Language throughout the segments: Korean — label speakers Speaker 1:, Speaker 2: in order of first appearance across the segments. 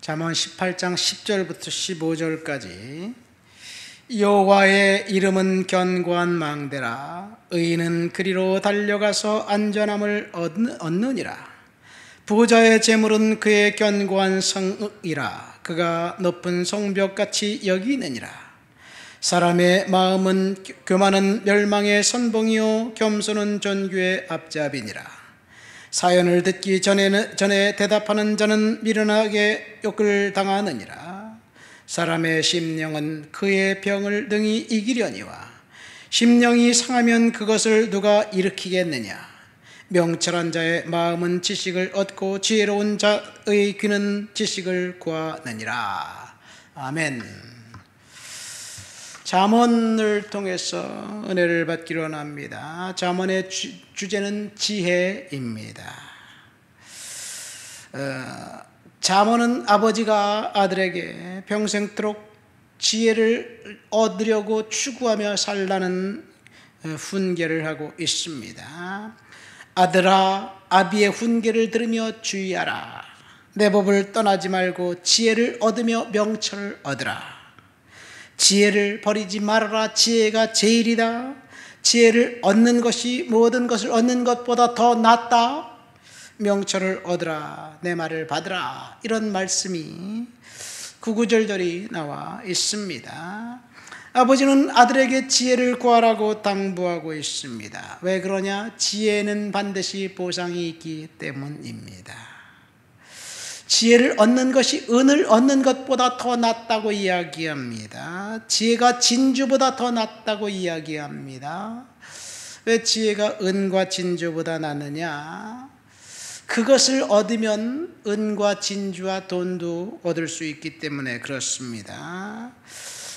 Speaker 1: 잠언 18장 10절부터 15절까지 여호와의 이름은 견고한 망대라. 의인은 그리로 달려가서 안전함을 얻느니라. 부자의 재물은 그의 견고한 성이라. 그가 높은 성벽같이 여기느니라. 사람의 마음은 교만은 멸망의 선봉이요 겸손은 존귀의 앞잡이니라. 사연을 듣기 전에 대답하는 자는 미련하게 욕을 당하느니라. 사람의 심령은 그의 병을 능히 이기려니와 심령이 상하면 그것을 누가 일으키겠느냐. 명철한 자의 마음은 지식을 얻고 지혜로운 자의 귀는 지식을 구하느니라. 아멘. 잠언을 통해서 은혜를 받기로 합니다. 잠언의 주제는 지혜입니다. 잠언은 아버지가 아들에게 평생토록 지혜를 얻으려고 추구하며 살라는 훈계를 하고 있습니다. 아들아, 아비의 훈계를 들으며 주의하라. 내 법을 떠나지 말고 지혜를 얻으며 명철을 얻으라. 지혜를 버리지 말아라. 지혜가 제일이다. 지혜를 얻는 것이 모든 것을 얻는 것보다 더 낫다. 명철을 얻으라. 내 말을 받으라. 이런 말씀이 구구절절히 나와 있습니다. 아버지는 아들에게 지혜를 구하라고 당부하고 있습니다. 왜 그러냐? 지혜는 반드시 보상이 있기 때문입니다. 지혜를 얻는 것이 은을 얻는 것보다 더 낫다고 이야기합니다. 지혜가 진주보다 더 낫다고 이야기합니다. 왜 지혜가 은과 진주보다 낫느냐? 그것을 얻으면 은과 진주와 돈도 얻을 수 있기 때문에 그렇습니다.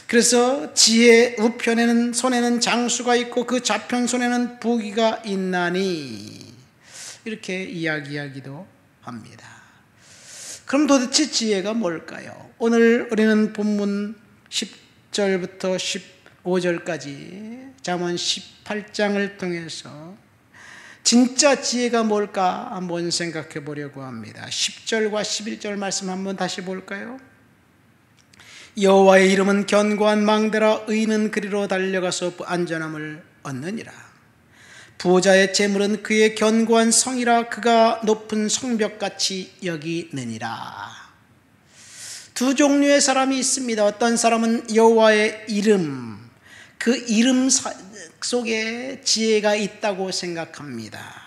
Speaker 1: 그래서 지혜 우편에는 손에는 장수가 있고 그 좌편 손에는 부귀가 있나니 이렇게 이야기하기도 합니다. 그럼 도대체 지혜가 뭘까요? 오늘 우리는 본문 10절부터 15절까지 잠언 18장을 통해서 진짜 지혜가 뭘까 한번 생각해 보려고 합니다. 10절과 11절 말씀 한번 다시 볼까요? 여호와의 이름은 견고한 망대라. 의인은 그리로 달려가서 안전함을 얻느니라. 부자의 재물은 그의 견고한 성이라. 그가 높은 성벽같이 여기느니라. 두 종류의 사람이 있습니다. 어떤 사람은 여호와의 이름, 그 이름 속에 지혜가 있다고 생각합니다.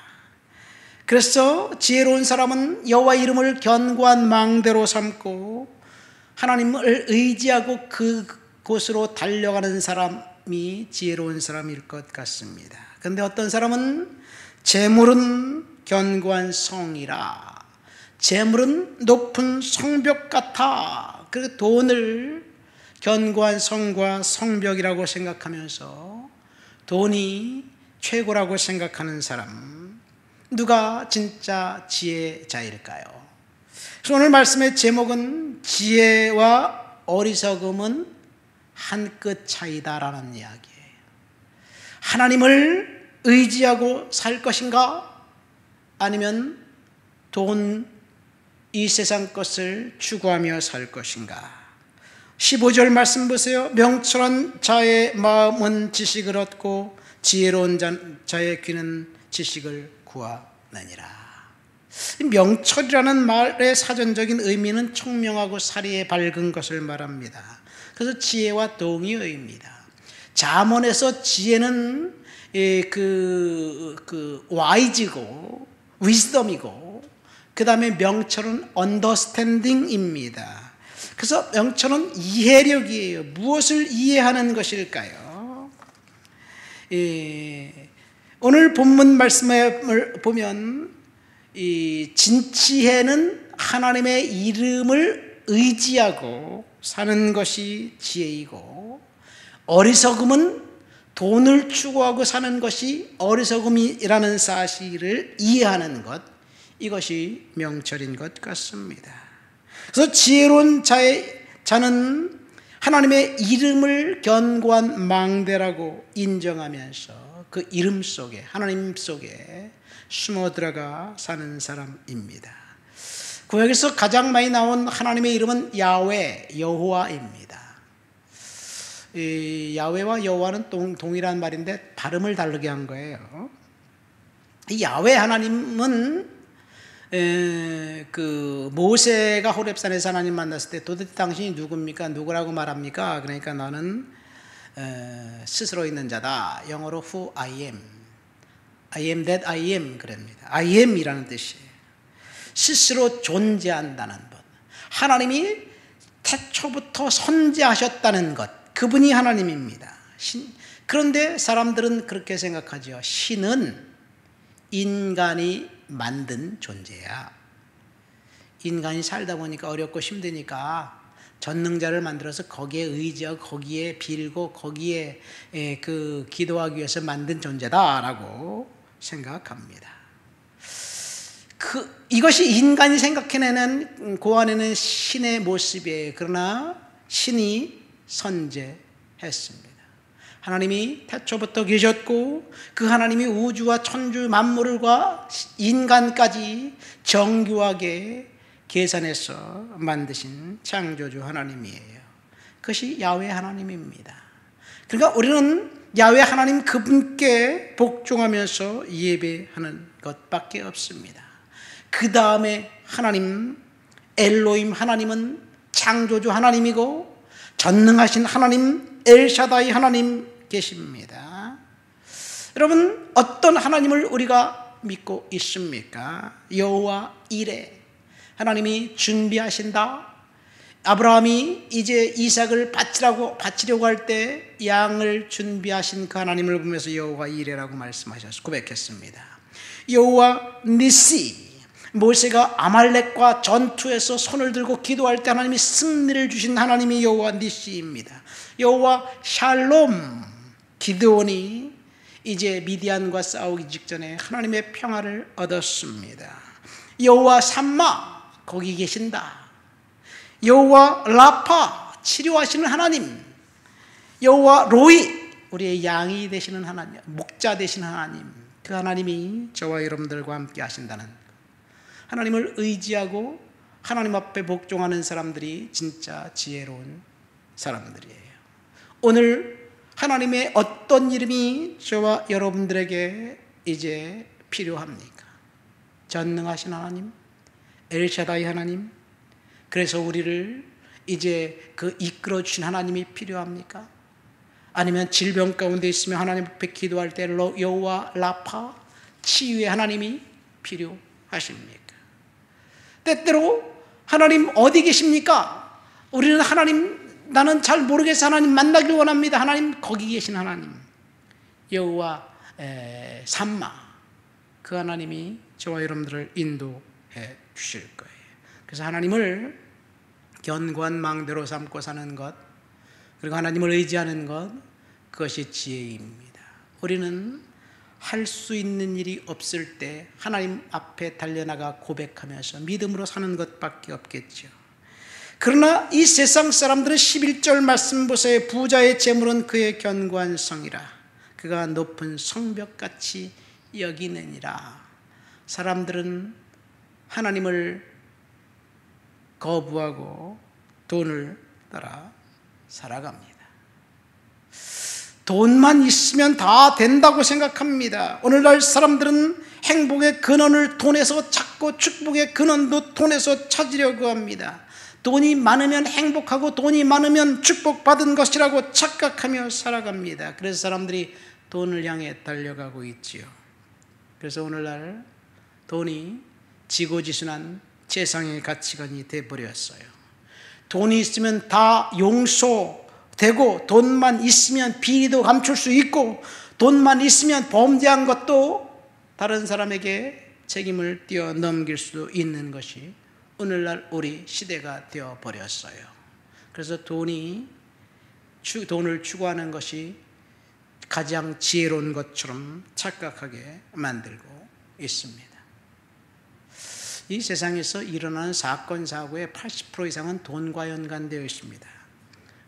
Speaker 1: 그래서 지혜로운 사람은 여호와의 이름을 견고한 망대로 삼고 하나님을 의지하고 그곳으로 달려가는 사람이 지혜로운 사람일 것 같습니다. 그런데 어떤 사람은 재물은 견고한 성이라. 재물은 높은 성벽 같아. 그 돈을 견고한 성과 성벽이라고 생각하면서 돈이 최고라고 생각하는 사람, 누가 진짜 지혜자일까요? 그래서 오늘 말씀의 제목은 지혜와 어리석음은 한 끗 차이다라는 이야기예요. 하나님을 의지하고 살 것인가? 아니면 돈, 이 세상 것을 추구하며 살 것인가? 15절 말씀 보세요. 명철한 자의 마음은 지식을 얻고 지혜로운 자의 귀는 지식을 구하느니라. 명철이라는 말의 사전적인 의미는 청명하고 사리에 밝은 것을 말합니다. 그래서 지혜와 동의어입니다. 잠언에서 지혜는 와이즈고 위즈덤이고, 그 다음에 명철은 언더스탠딩입니다. 그래서 명철은 이해력이에요. 무엇을 이해하는 것일까요? 오늘 본문 말씀을 보면 이 진지혜는 하나님의 이름을 의지하고 사는 것이 지혜이고, 어리석음은 돈을 추구하고 사는 것이 어리석음이라는 사실을 이해하는 것, 이것이 명철인 것 같습니다. 그래서 지혜로운 자는 하나님의 이름을 견고한 망대라고 인정하면서 그 이름 속에, 하나님 속에 숨어 들어가 사는 사람입니다. 구약에서 가장 많이 나온 하나님의 이름은 야훼, 여호와입니다. 이 야훼와 여호와는 동일한 말인데 발음을 다르게 한 거예요. 이 야훼 하나님은 그 모세가 호렙산에서 하나님 만났을 때 도대체 당신이 누굽니까? 누구라고 말합니까? 그러니까 너는 스스로 있는 자다. 영어로 who I am. I am that I am 그럽니다. I am이라는 뜻이에요. 스스로 존재한다는 것. 하나님이 태초부터 선재하셨다는 것. 그분이 하나님입니다. 그런데 사람들은 그렇게 생각하죠. 신은 인간이 만든 존재야. 인간이 살다 보니까 어렵고 힘드니까 전능자를 만들어서 거기에 의지하고 거기에 빌고 거기에 그 기도하기 위해서 만든 존재다라고 생각합니다. 이것이 인간이 생각해내는 고안에는 신의 모습이에요. 그러나 신이 선재했습니다. 하나님이 태초부터 계셨고 그 하나님이 우주와 천주 만물과 인간까지 정교하게 계산해서 만드신 창조주 하나님이에요. 그것이 야훼 하나님입니다. 그러니까 우리는 야훼 하나님 그분께 복종하면서 예배하는 것밖에 없습니다. 그 다음에 하나님 엘로힘 하나님은 창조주 하나님이고 전능하신 하나님 엘샤다이 하나님 계십니다. 여러분 어떤 하나님을 우리가 믿고 있습니까? 여호와 이레 하나님이 준비하신다. 아브라함이 이제 이삭을 바치려고 할 때 양을 준비하신 그 하나님을 보면서 여호와 이레라고 말씀하셔서 고백했습니다. 여호와 니시 모세가 아말렉과 전투에서 손을 들고 기도할 때 하나님이 승리를 주신 하나님이 여호와 니시입니다. 여호와 샬롬 기드온이 이제 미디안과 싸우기 직전에 하나님의 평화를 얻었습니다. 여호와 삼마 거기 계신다. 여호와 라파 치료하시는 하나님. 여호와 로이 우리의 양이 되시는 하나님, 목자 되시는 하나님. 그 하나님이 저와 여러분들과 함께 하신다는 것. 하나님을 의지하고 하나님 앞에 복종하는 사람들이 진짜 지혜로운 사람들이에요. 오늘 하나님의 어떤 이름이 저와 여러분들에게 이제 필요합니까? 전능하신 하나님, 엘샤다이 하나님. 그래서 우리를 이제 그 이끌어 주신 하나님이 필요합니까? 아니면 질병 가운데 있으면 하나님 앞에 기도할 때 여호와 라파 치유의 하나님이 필요하십니까? 때때로 하나님 어디 계십니까? 우리는 하나님 나는 잘 모르겠어 하나님 만나길 원합니다. 하나님 거기 계신 하나님 여호와 삼마 그 하나님이 저와 여러분들을 인도해 주실 거예요. 그래서 하나님을 견고한 망대로 삼고 사는 것 그리고 하나님을 의지하는 것 그것이 지혜입니다. 우리는 할 수 있는 일이 없을 때 하나님 앞에 달려나가 고백하면서 믿음으로 사는 것밖에 없겠죠. 그러나 이 세상 사람들은 11절 말씀 보세요. 부자의 재물은 그의 견고한 성이라 그가 높은 성벽같이 여기느니라. 사람들은 하나님을 거부하고 돈을 따라 살아갑니다. 돈만 있으면 다 된다고 생각합니다. 오늘날 사람들은 행복의 근원을 돈에서 찾고 축복의 근원도 돈에서 찾으려고 합니다. 돈이 많으면 행복하고 돈이 많으면 축복받은 것이라고 착각하며 살아갑니다. 그래서 사람들이 돈을 향해 달려가고 있지요. 그래서 오늘날 돈이 지고지순한 세상의 가치관이 되어버렸어요. 돈이 있으면 다 용서되고 돈만 있으면 비리도 감출 수 있고 돈만 있으면 범죄한 것도 다른 사람에게 책임을 뛰어넘길 수 있는 것이 오늘날 우리 시대가 되어버렸어요. 그래서 돈을 추구하는 것이 가장 지혜로운 것처럼 착각하게 만들고 있습니다. 이 세상에서 일어나는 사건, 사고의 80% 이상은 돈과 연관되어 있습니다.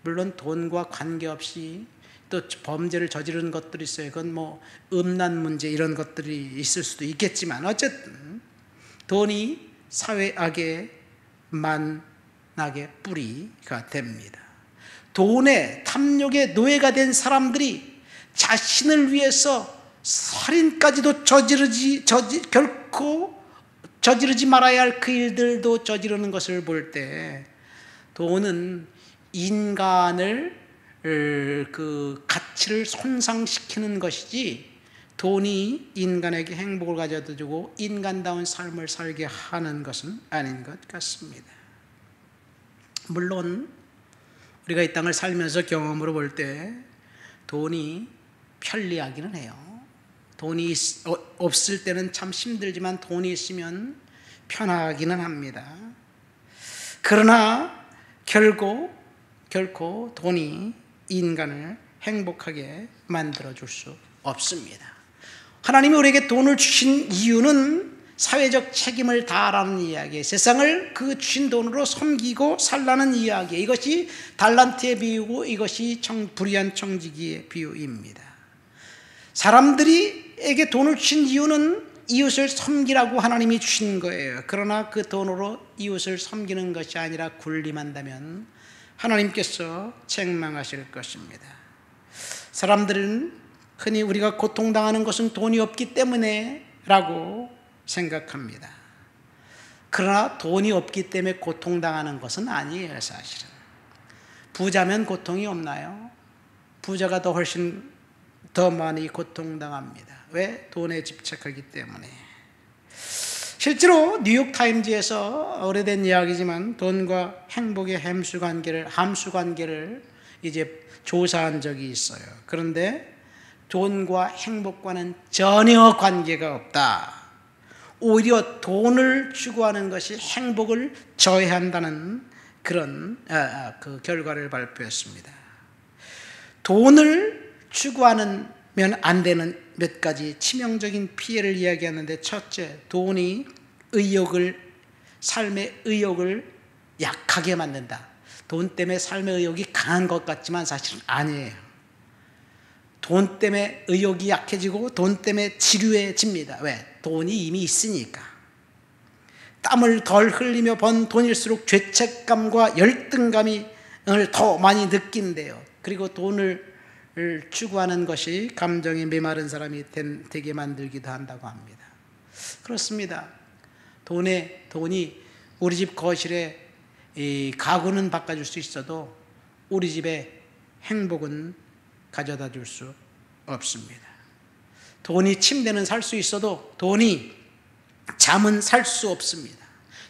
Speaker 1: 물론 돈과 관계없이 또 범죄를 저지르는 것들이 있어요. 그건 음란 문제 이런 것들이 있을 수도 있겠지만 어쨌든 돈이 사회악의 만악의 뿌리가 됩니다. 돈의 탐욕의 노예가 된 사람들이 자신을 위해서 살인까지도 결코 저지르지 말아야 할 그 일들도 저지르는 것을 볼 때 돈은 인간을 그 가치를 손상시키는 것이지 돈이 인간에게 행복을 가져다 주고 인간다운 삶을 살게 하는 것은 아닌 것 같습니다. 물론 우리가 이 땅을 살면서 경험으로 볼 때 돈이 편리하기는 해요. 돈이 없을 때는 참 힘들지만 돈이 있으면 편하기는 합니다. 그러나 결코 돈이 인간을 행복하게 만들어줄 수 없습니다. 하나님이 우리에게 돈을 주신 이유는 사회적 책임을 다하라는 이야기예요. 세상을 그 주신 돈으로 섬기고 살라는 이야기예요. 이것이 달란트의 비유고 이것이 불의한 청지기의 비유입니다. 사람들에게 돈을 주신 이유는 이웃을 섬기라고 하나님이 주신 거예요. 그러나 그 돈으로 이웃을 섬기는 것이 아니라 군림한다면 하나님께서 책망하실 것입니다. 사람들은 흔히 우리가 고통당하는 것은 돈이 없기 때문에 라고 생각합니다. 그러나 돈이 없기 때문에 고통당하는 것은 아니에요. 사실은 부자면 고통이 없나요? 부자가 훨씬 더 많이 고통당합니다. 왜? 돈에 집착하기 때문에. 실제로 뉴욕타임즈에서 오래된 이야기지만 돈과 행복의 함수 관계를 이제 조사한 적이 있어요. 그런데 돈과 행복과는 전혀 관계가 없다. 오히려 돈을 추구하는 것이 행복을 저해한다는 그런 그 결과를 발표했습니다. 돈을 추구하면 안 되는 몇 가지 치명적인 피해를 이야기하는데, 첫째, 돈이 삶의 의욕을 약하게 만든다. 돈 때문에 삶의 의욕이 강한 것 같지만 사실은 아니에요. 돈 때문에 의욕이 약해지고 돈 때문에 지루해집니다. 왜? 돈이 이미 있으니까. 땀을 덜 흘리며 번 돈일수록 죄책감과 열등감을 더 많이 느낀대요. 그리고 돈을 추구하는 것이 감정이 메마른 사람이 되게 만들기도 한다고 합니다. 그렇습니다. 돈이 우리 집 거실에 가구는 바꿔줄 수 있어도 우리 집에 행복은 가져다 줄 수 없습니다. 돈이 침대는 살 수 있어도 돈이 잠은 살 수 없습니다.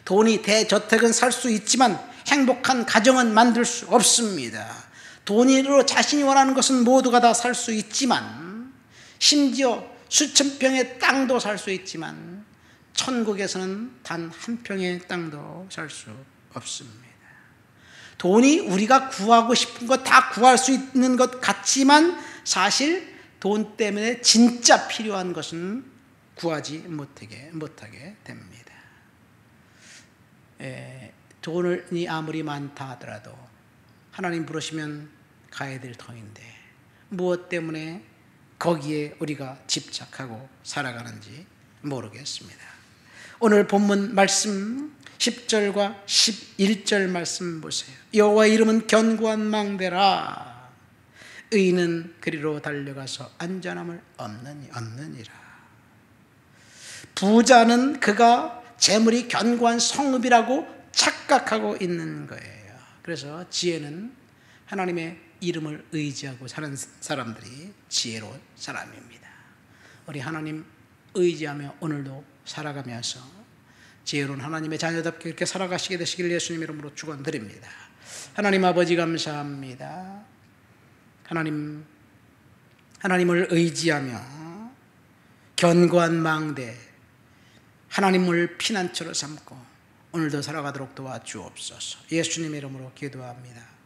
Speaker 1: 돈이 대저택은 살 수 있지만 행복한 가정은 만들 수 없습니다. 돈으로 자신이 원하는 것은 모두가 다 살 수 있지만, 심지어 수천 평의 땅도 살 수 있지만 천국에서는 단 한 평의 땅도 살 수 없습니다. 돈이 우리가 구하고 싶은 것 다 구할 수 있는 것 같지만 사실 돈 때문에 진짜 필요한 것은 구하지 못하게 됩니다. 돈이 아무리 많다 하더라도 하나님 부르시면 가야 될 터인데 무엇 때문에 거기에 우리가 집착하고 살아가는지 모르겠습니다. 오늘 본문 말씀 10절과 11절 말씀 보세요. 여호와의 이름은 견고한 망대라. 의인은 그리로 달려가서 안전함을 얻느니라. 부자는 그가 재물이 견고한 성읍이라고 착각하고 있는 거예요. 그래서 지혜는 하나님의 이름을 의지하고 사는 사람들이 지혜로운 사람입니다. 우리 하나님 의지하며 오늘도 살아가면서 지혜로운 하나님의 자녀답게 이렇게 살아가시게 되시길 예수님 이름으로 축원드립니다. 하나님 아버지 감사합니다. 하나님을 의지하며 견고한 망대, 하나님을 피난처로 삼고 오늘도 살아가도록 도와주옵소서. 예수님 이름으로 기도합니다.